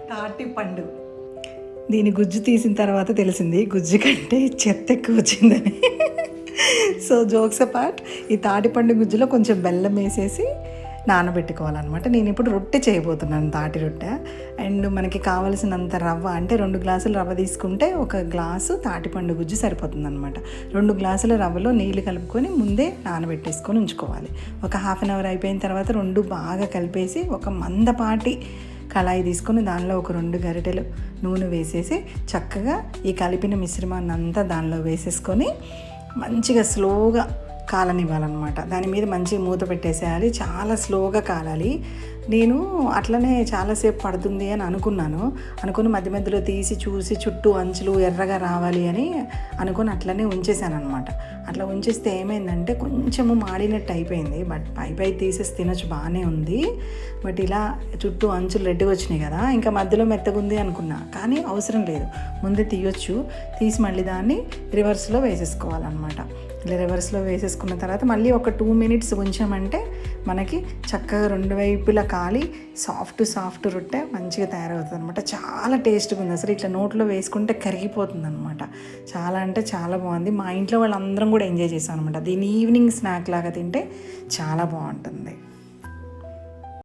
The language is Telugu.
తాటి పండు. దీని గుజ్జు తీసిన తర్వాత తెలిసింది గుజ్జు కంటే చెత్త ఎక్కువ వచ్చిందని. సో జోక్స్ అపార్ట్, ఈ తాటిపండు గుజ్జులో కొంచెం బెల్లం వేసేసి నానబెట్టుకోవాలన్నమాట. నేను ఇప్పుడు రొట్టె చేయబోతున్నాను, తాటి రొట్టె. అండ్ మనకి కావలసినంత రవ్వ, అంటే 2 గ్లాసులు రవ్వ తీసుకుంటే 1 గ్లాసు తాటిపండు గుజ్జు సరిపోతుంది అనమాట. 2 గ్లాసుల రవ్వలో నీళ్ళు కలుపుకొని ముందే నానబెట్టేసుకొని ఉంచుకోవాలి. ఒక హాఫ్ అన్ అవర్ అయిపోయిన తర్వాత 2 బాగా కలిపేసి ఒక మందపాటి కళాయి తీసుకొని దానిలో ఒక 2 గరిటెలు నూనె వేసేసి చక్కగా ఈ కలిపిన మిశ్రమాన్ని అంతా దానిలో వేసేసుకొని మంచిగా స్లోగా కాలనివ్వాలన్నమాట. దాని మీద మంచిగా మూత పెట్టేసేయాలి, చాలా స్లోగా కాలాలి. నేను అట్లనే చాలాసేపు పడుతుంది అని అనుకుని మధ్య మధ్యలో తీసి చూసి చుట్టూ అంచులు ఎర్రగా రావాలి అని అనుకుని అట్లనే ఉంచేసాను అనమాట. అట్లా ఉంచేస్తే ఏమైందంటే కొంచెము మాడినట్టు అయిపోయింది. బట్ పై తీసేసి తినొచ్చు, బాగానే ఉంది. బట్ ఇలా చుట్టూ అంచులు రెడ్డిగా వచ్చినాయి కదా, ఇంకా మధ్యలో మెత్తగుంది అనుకున్నా. కానీ అవసరం లేదు, ముందే తీయొచ్చు. తీసి మళ్ళీ దాన్ని రివర్స్లో వేసేసుకోవాలన్నమాట. ఇలా రివర్స్లో వేసేసుకున్న తర్వాత మళ్ళీ ఒక 2 మినిట్స్ ఉంచామంటే మనకి చక్కగా 2 వైపులా కాలి సాఫ్ట్ రొట్టె మంచిగా తయారవుతుంది అనమాట. చాలా టేస్ట్గా ఉంది అసలు. ఇట్లా నోట్లో వేసుకుంటే కరిగిపోతుంది అనమాట. చాలా అంటే చాలా బాగుంది. మా ఇంట్లో వాళ్ళందరం కూడా ఎంజాయ్ చేస్తాం అనమాట. దీన్ని ఈవినింగ్ స్నాక్ లాగా తింటే చాలా బాగుంటుంది.